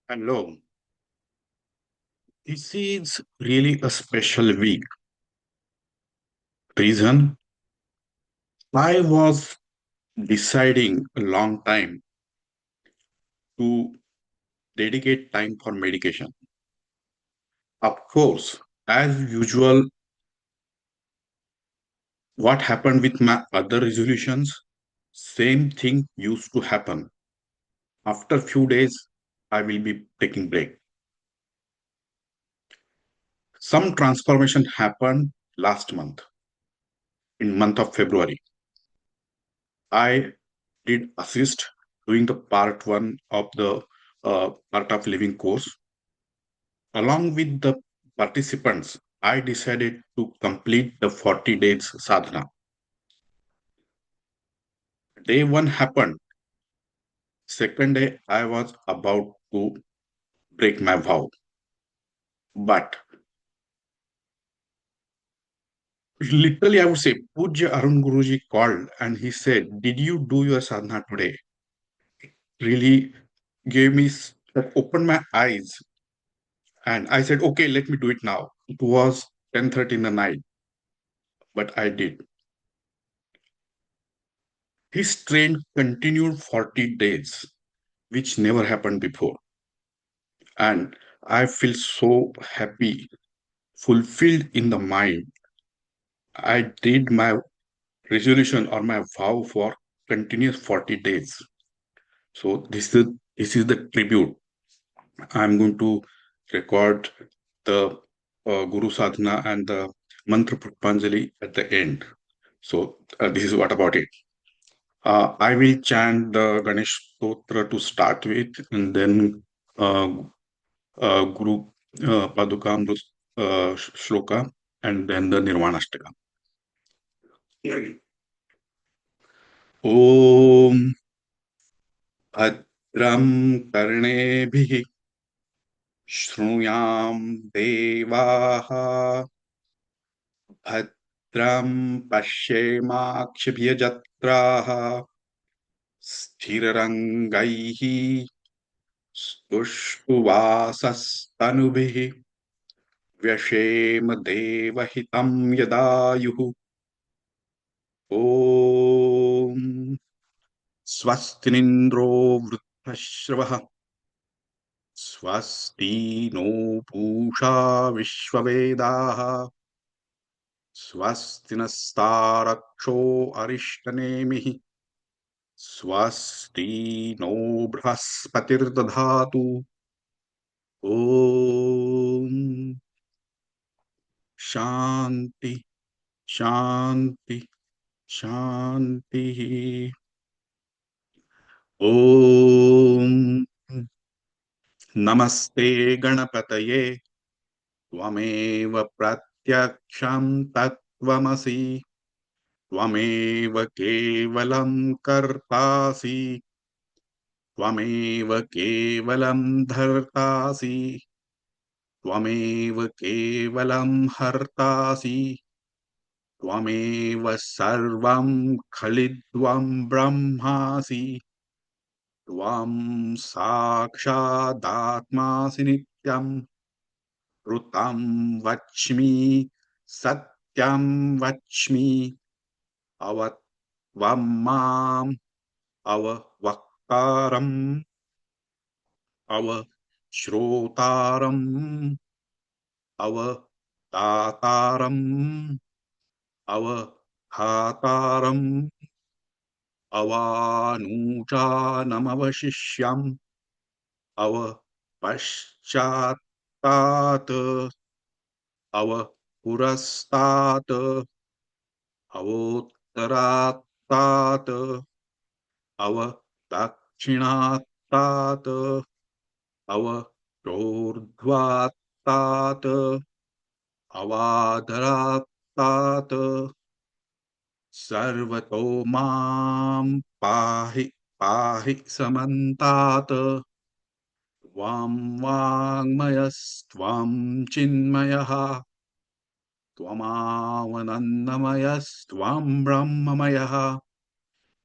Hello. This is really a special week. Reason I was deciding a long time to dedicate time for medication. Of course, as usual, what happened with my other resolutions, same thing used to happen. After few days, I will be taking break. Some transformation happened last month, in month of February. I did assist doing the part one of the art of living course. Along with the participants, I decided to complete the 40 days sadhana. Day one happened. Second day, I was about to break my vow. But literally, I would say, Puja Arun Guruji called and he said, "Did you do your sadhana today?" Really gave me, opened my eyes. And I said, "Okay, let me do it now." It was 10:30 in the night, but I did. His train continued 40 days, which never happened before. And I feel so happy, fulfilled in the mind. I did my resolution or my vow for continuous 40 days. So this is the tribute. I'm going to record the Guru Sadhana and the Mantra Putpanjali at the end. So this is what about it. I will chant the Ganesh Stotra to start with, and then uh, Guru Padukamrut Shloka, and then the Nirvanashtaka. Om Bhadram Karnebihi Shrunuyam Devaha Bhadram Pashyemakshabhyajatraha Sthirarangaihi Stushtuvasastanubihi व्यशेम देवहितं यदायुः ॐ स्वस्तिनिन्द्रो वृद्धश्रवः स्वस्ति नो पूषा विश्ववेदाः स्वस्ति नस्तारक्षो अरिष्टनेमिः स्वस्ति नो बृहस्पतिर्दधातु ॐ शान्ति शान्ति शान्तिः ॐ नमस्ते गणपतये त्वमेव प्रत्यक्षं तत्त्वमसि त्वमेव केवलं कर्तासि त्वमेव केवलं धर्तासि त्वमेव केवलं हर्तासि त्वमेव सर्वं खलिद्वं ब्रह्मासि त्वं साक्षादात्मासि नित्यम् ऋतं वच्मि सत्यं वच्मि अवत्वं माम् अववक्तारम् अवश्रोतारम् अवदातारम् अवधातारम् अवानूचानमवशिष्यम् अवपश्चात्तात् अवपुरस्तात् अवोत्तरात्तात् अवदक्षिणात्तात् अवरोर्ध्वात्तात् अवाधरात्तात् सर्वतो मां पाहि पाहि समन्तात् त्वां वाङ्मयस्त्वं चिन्मयः त्वमावनन्दमयस्त्वं ब्रह्ममयः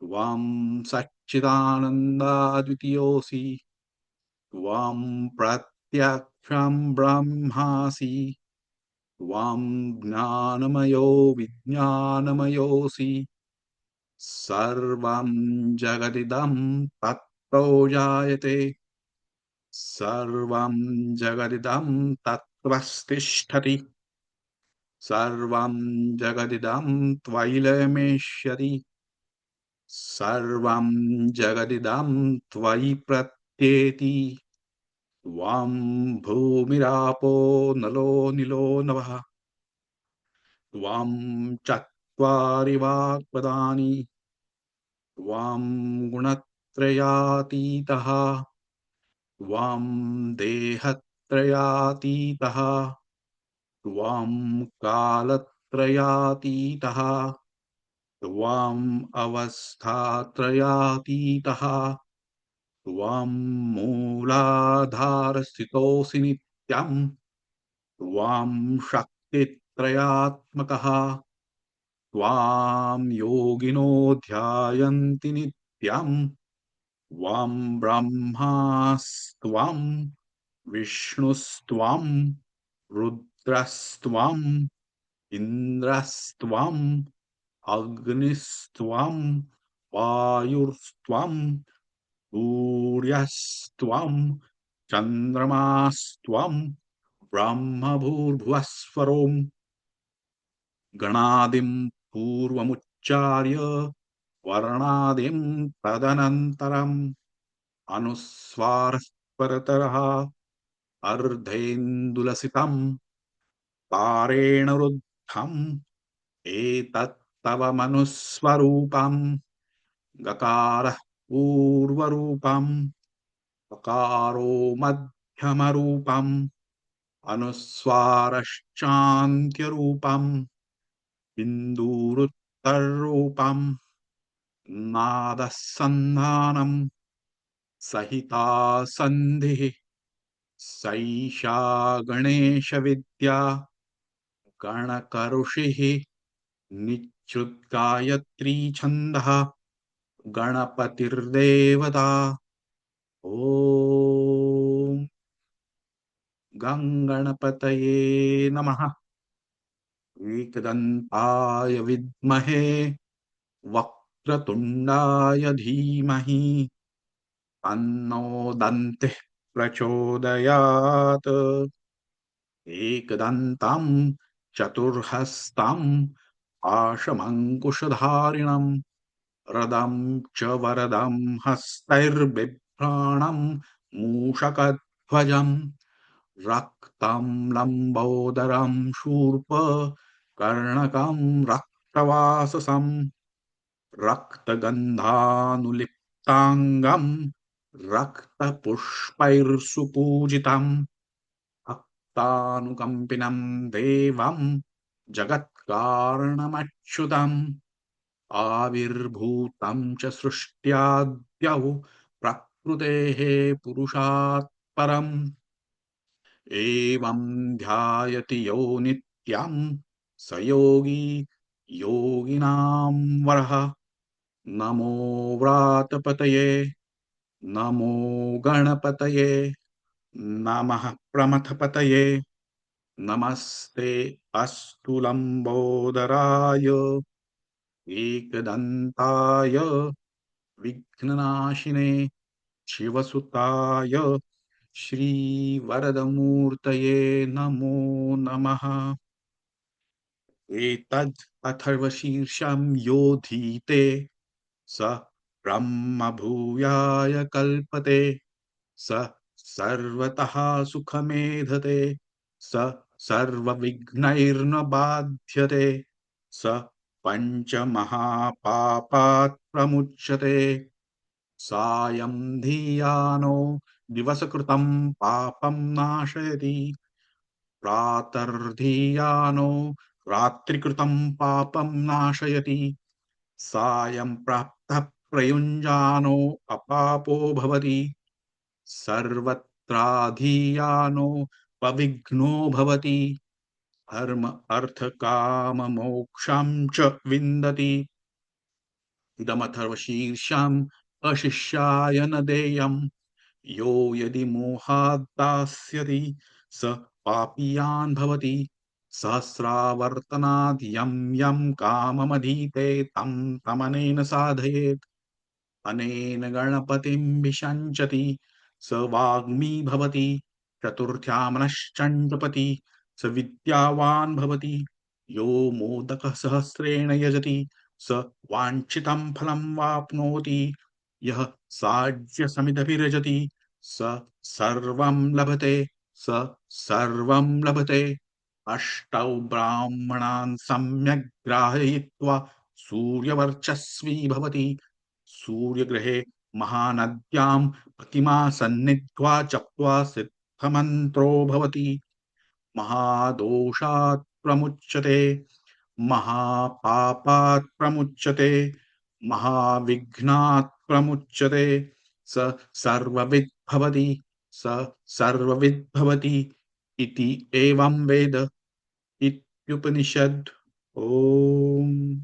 त्वं सच्चिदानन्दाद्वितीयोऽसि त्वं प्रत्यक्षं ब्रह्मासि त्वं ज्ञानमयो विज्ञानमयोऽसि सर्वं जगदिदं तत्तो जायते सर्वं जगदिदं तत्त्वस्तिष्ठति सर्वं जगदिदं त्वयि लयमेष्यति सर्वं जगदिदं त्वयि प्रत्येति त्वं भूमिरापो नलो निलो नभः त्वं चत्वारि वाक्पदानि त्वं गुणत्रयातीतः त्वं देहत्रयातीतः त्वं कालत्रयातीतः त्वम् अवस्थात्रयातीतः त्वं मूलाधारस्थितोऽसि नित्यम् त्वं शक्तित्रयात्मकः त्वां योगिनो ध्यायन्ति नित्यम् त्वं ब्रह्मास्त्वं विष्णुस्त्वं रुद्रस्त्वम् इन्द्रस्त्वम् अग्निस्त्वं वायुस्त्वं सूर्यस्त्वं चन्द्रमास्त्वं ब्रह्मभूर्भुवस्वरों गणादिं पूर्वमुच्चार्य वर्णादिं तदनन्तरम् अनुस्वारः परतरः अर्धेन्दुलसितं तारेण रुद्धम् एतत्तव मनुस्वरूपम् गकारः पूर्वरूपम् पकारो मध्यमरूपम् अनुस्वारश्चान्त्यरूपम् बिन्दूरुत्तररूपम् नादः सन्धानम् सहिता सन्धिः सैषा गणेशविद्या गणकऋषिः निच्युद्गायत्री छन्दः गणपतिर्देवता ॐ गङ्गणपतये नमः एकदन्ताय विद्महे वक्रतुण्डाय धीमहि तन्नो दन्तिः प्रचोदयात् एकदन्तं चतुर्हस्तं पाशमङ्कुशधारिणं रदं च वरदं हस्तैर्बिभ्राणं मूषकध्वजम् रक्तं लम्बोदरं शूर्प कर्णकं रक्तवाससं रक्तगन्धानुलिप्ताङ्गं रक्तपुष्पैर्सुपूजितम् भक्तानुकम्पिनं देवं जगत्कारणमच्युतम् आविर्भूतं च सृष्ट्याद्यौ प्रकृतेः पुरुषात् परम् एवं ध्यायति यो नित्यं स योगी योगिनां वरः नमो व्रातपतये नमो गणपतये नमः प्रमथपतये नमस्ते अस्तु लम्बोदराय एकदन्ताय विघ्ननाशिने शिवसुताय श्रीवरदमूर्तये नमो नमः एतद् अथर्वशीर्षं योधीते स ब्रह्मभूयाय कल्पते स सर्वतः सुखमेधते स सर्वविघ्नैर्न बाध्यते स पञ्चमहापापात् प्रमुच्यते सायं धियानो दिवसकृतं पापं नाशयति प्रातर्धियानो रात्रिकृतं पापं नाशयति सायं प्राप्तः प्रयुञ्जानो अपापो भवति सर्वत्राधीयानो पविघ्नो भवति धर्म अर्थ काम मोक्षं च विन्दति इदमथर्वशीर्षम् अशिष्याय न देयम् यो यदि मोहात् दास्यति स पापीयान् भवति सहस्रावर्तनात् यं यं काममधीते तं तमनेन साधयेत् अनेन गणपतिं विषञ्चति स वाग्मी भवति चतुर्थ्यामनश्चण्डपति स विद्यावान् भवति यो मोदकः सहस्रेण यजति स वाञ्छितं फलं वाप्नोति यः साज्यसमिदभिरजति स सर्वं लभते स सर्वं लभते अष्टौ ब्राह्मणान् सम्यग् ग्राहयित्वा सूर्यवर्चस्वी भवति सूर्यग्रहे महानद्यां प्रतिमा सन्निध्वा जप्त्वा सिद्धमन्त्रो भवति महादोषात् प्रमुच्यते महापापात् प्रमुच्यते महाविघ्नात् प्रमुच्यते स सर्वविद् भवति स सर्वविद् भवति इति एवं वेद इत्युपनिषद् ओम.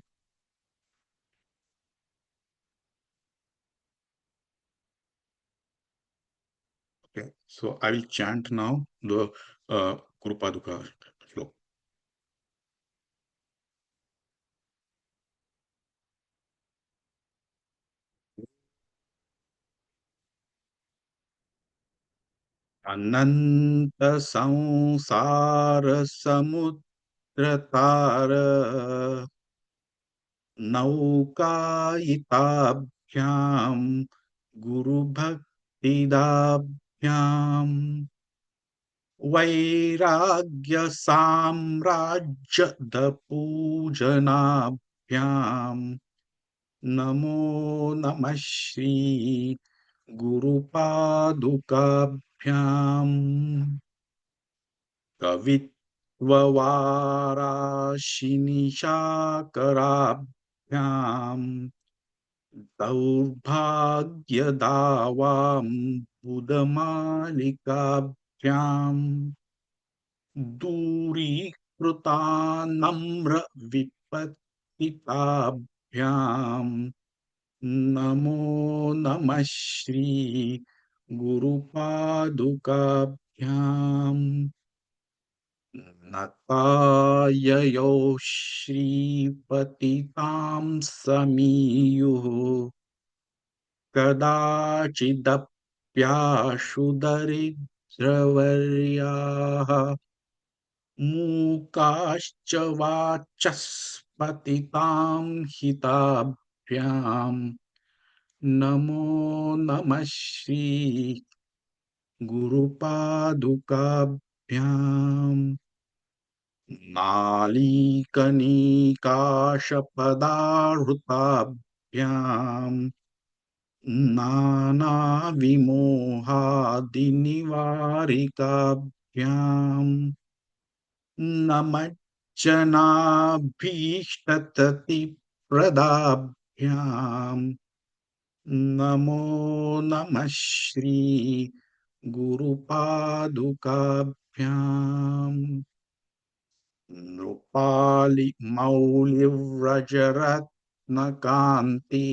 Okay, so I will chant now the Guru Paduka shloka. अनंत संसार समुद्र तार नौकायिताभ्याम गुरु भक्तिदाभ्याम वैराग्य साम्राज्य द पूजनाभ्याम नमो नमः श्री गुरुपादुकाभ्याम कवित्ववाराशिनिशाकराभ्याम दौर्भाग्यदावां बुधमालिकाभ्याम दूरीकृतानम्रविपत्तिताभ्याम नमो नमः श्री गुरुपादुकाभ्याम नताययो श्रीपतितां समीयुः कदाचिदप्याशु दरिद्रवर्याः मूकाश्च वाचस्पतितां हिताभ्याम् नमो नमः श्री गुरुपादुकाभ्याम् नालीकनीकाशपदाहृताभ्याम् नानाविमोहादिनिवारिकाभ्याम् नमज्जनाभीष्टततिप्रदाभ्याम् नमो नमः श्री गुरुपादुकाभ्याम् नृपालिमौलिव्रजरत्नकान्ति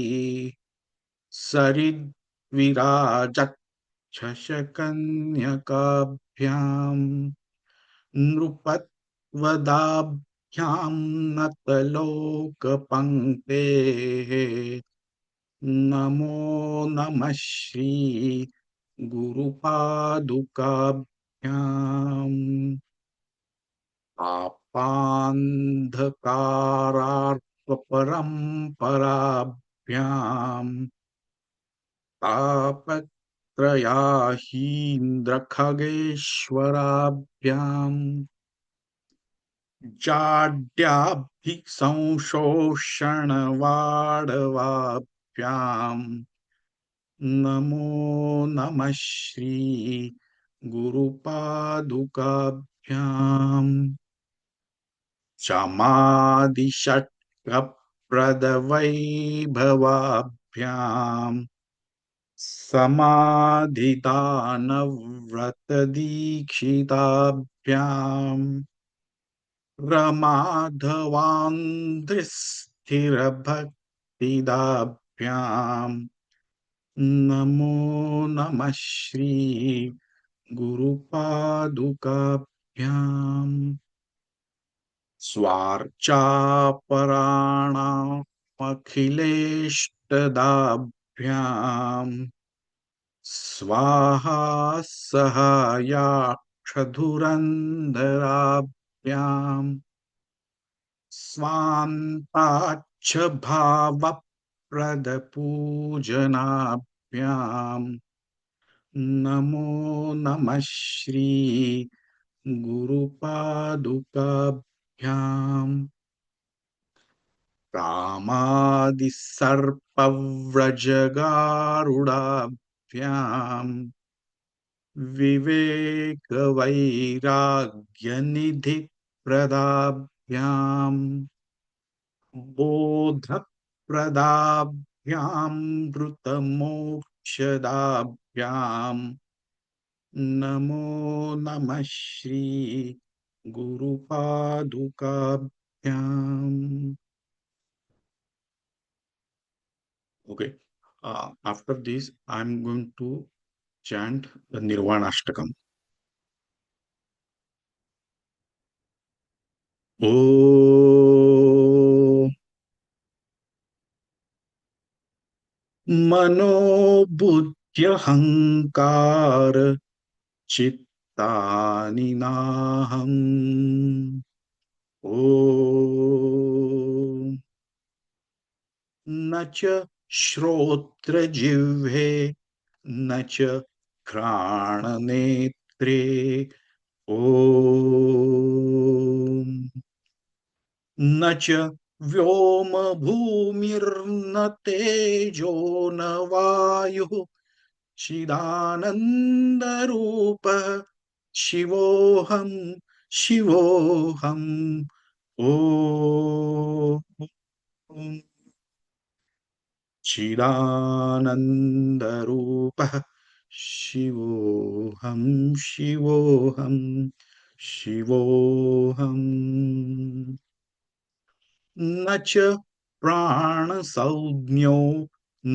सरिद्विराजच्छशकन्यकाभ्याम् नृपत्वदाभ्यां नतलोकपङ्क्तेः नमो नमः श्री गुरुपादुकाभ्याम् आपान्धकारार्कपरम्पराभ्याम् तापत्रयाहीन्द्रखगेश्वराभ्याम् जाड्याभिसंशोषणवाडवाभ्याम् नमो नमः श्री गुरुपादुकाभ्याम् शमादिषट्कप्रदवैभवाभ्याम् समाधिदानव्रतदीक्षिताभ्याम् रमाधवान्ध्रिस्थिरभक्तिदाभ्याम् नमो नमः श्री गुरुपादुकाभ्याम् स्वार्चापराणामखिलेष्टदाभ्याम् स्वाहा सहायाक्षधुरन्धराभ्याम् स्वान्ताच्च भावप्रदपूजनाभ्याम् नमो नमः श्री गुरुपादुकाभ्याम् कामादिसर्पव्रजगारुडाभ्याम् विवेकवैराग्यनिधिप्रदाभ्याम् बोधप्रदाभ्यामृतमोक्षदाभ्याम् नमो नमः Shri गुरुपादुकाभ्याम्. Okay. After this, I'm going to chant the Nirvana Ashtakam. Oh, मनोबुद्ध्यहङ्कार चित्तानि नाहम् ॐ न च श्रोत्रजिह्वे न च घ्राणनेत्रे ॐ न च व्योमभूमिर्न तेजो न वायुः चिदानन्दरूपः शिवोऽहं शिवोऽहम् ॐ चिदानन्दरूपः शिवोऽहं शिवोऽहं शिवोऽहम् न च प्राणसंज्ञो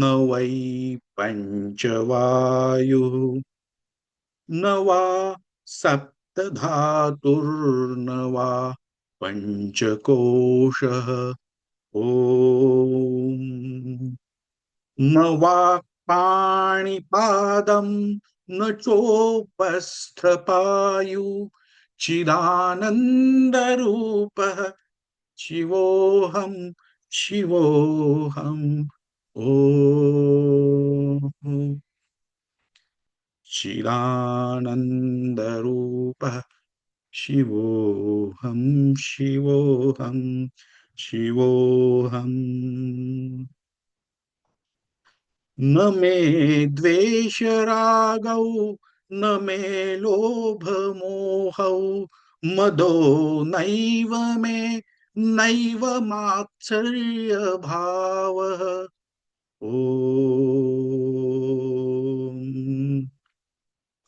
न वै पञ्चवायुः न वा सप्तधातुर्न वा पञ्चकोशः ॐ न वा पाणिपादं न चोपस्थपायु चिदानन्दरूपः शिवोऽहं शिवोऽहम् ॐ चिदानन्दरूपः शिवोऽहं शिवोऽहं शिवोऽहम् न मे द्वेषरागौ न मे लोभमोहौ मदो नैव मे नैव मात्सर्यभावः ॐ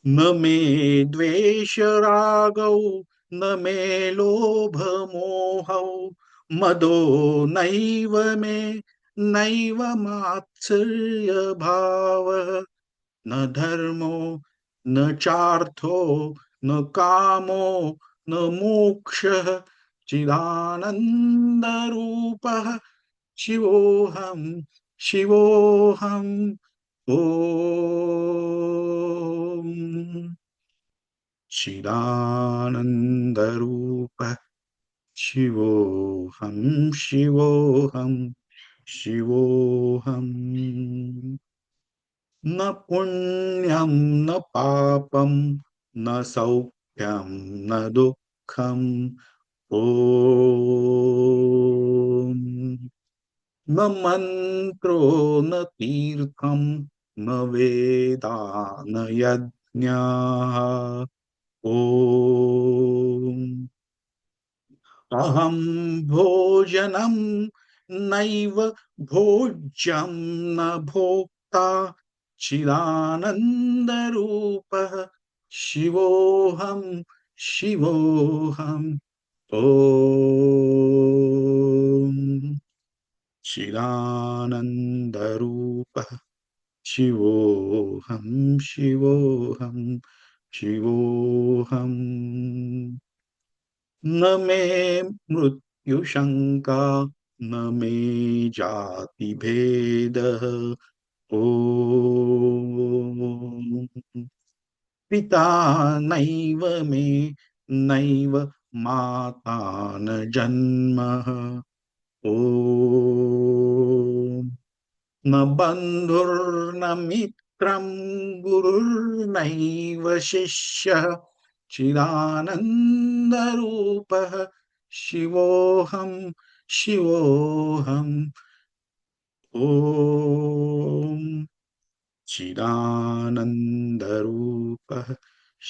न मे द्वेषरागौ न मे लोभमोहौ मदो नैव मे नैव मात्सर्यभावः न धर्मो न चार्थो न कामो न मोक्षः चिदानन्दरूपः शिवोऽहं शिवोऽहम् ॐ चिदानन्दरूपः शिवोऽहं शिवोऽहं शिवोऽहम् न पुण्यं न पापं न सौख्यं न दुःखम् ॐ न मन्त्रो न तीर्थं न वेदा न यज्ञः ॐ अहं भोजनं नैव भोज्यं न भोक्ता चिदानन्दरूपः शिवोऽहं शिवोऽहम् ॐ चिदानन्दरूपः शिवोऽहं शिवोऽहं शिवोऽहम् न मे मृत्युशङ्का न मे जातिभेदः ॐ पिता नैव मे नैव माता न जन्मः ॐ न बन्धुर्न मित्रं गुरुर्नैव शिष्यः चिदानन्दरूपः शिवोऽहं शिवोऽहम् ॐ चिदानन्दरूपः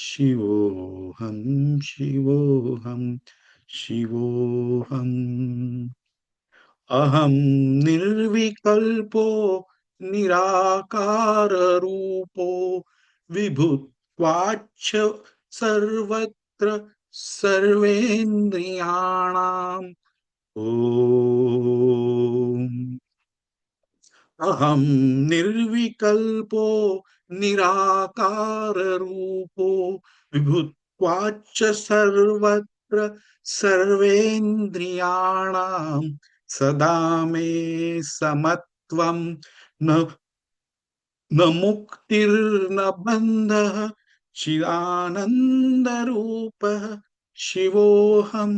शिवोऽहं शिवोऽहं शिवोऽहम् अहं निर्विकल्पो निराकाररूपो विभुत्वाच्च सर्वत्र सर्वेन्द्रियाणाम् ॐ अहं निर्विकल्पो निराकाररूपो विभुत्वाच्च सर्वत्र सर्वेन्द्रियाणां सदा मे समत्वं न न मुक्तिर्न बन्धः चिदानन्दरूपः शिवोऽहं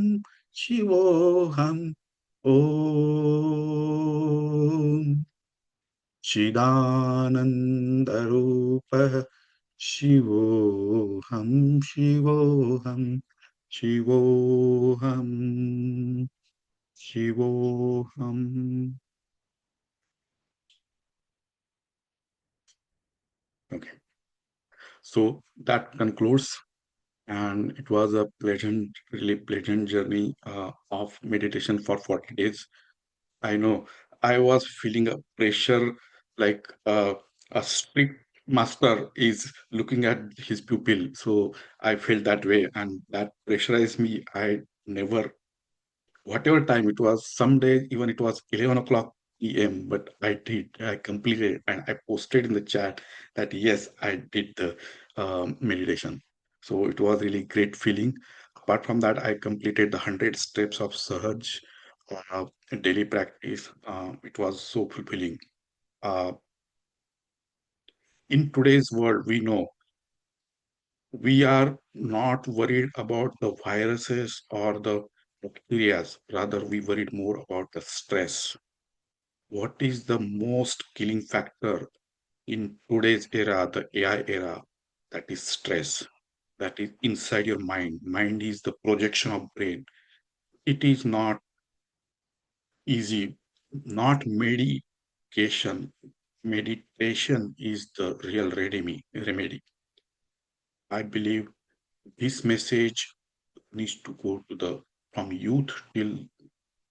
शिवोऽहम् ॐ चिदानन्दरूपः शिवोऽहं शिवोऽहं शिवोऽहं शिवोऽहम्. Okay, so that concludes, and it was a pleasant, really pleasant journey of meditation for 40 days. I know I was feeling a pressure like a strict master is looking at his pupil. So I felt that way, and that pressurized me. I never, whatever time it was, some days even it was 11 o'clock p.m., but I completed, and I posted in the chat that yes, I did the meditation. So it was really great feeling. Apart from that, I completed the 100 steps of Sahaj uh, daily practice. It was so fulfilling. Uh, in today's world, we know we are not worried about the viruses or the bacteria. Rather, we worried more about the stress. What is the most killing factor in today's era, the AI era? That is stress. That is inside your mind. Mind is the projection of brain. It is not easy, not medication. Meditation is the real remedy. I believe this message needs to go to the from youth till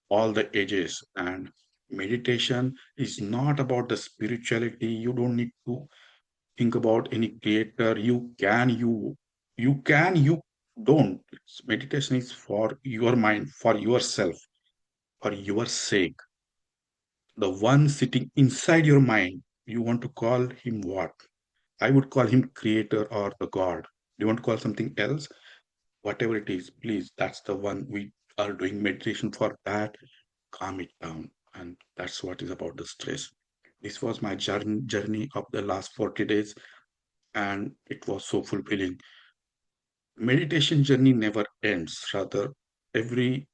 all the ages. And meditation is not about the spirituality. You don't need to think about any creator. You don't. Meditation is for your mind, for yourself, for your sake. The one sitting inside your mind, you want to call him what? I would call him creator or the God. Do you want to call something else? Whatever it is, please, that's the one we are doing meditation for that. Calm it down. And that's what is about the stress. This was my journey of the last 40 days, and it was so fulfilling. Meditation journey never ends. Rather, every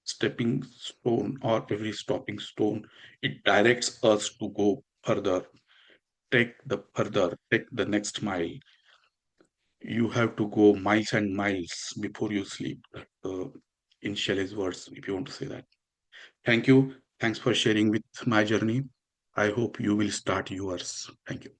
stepping stone or every stopping stone, it directs us to go further, take the next mile. You have to go miles and miles before you sleep. That in Shelley's words, if you want to say that. Thank you. Thanks for sharing with my journey. I hope you will start yours. Thank you.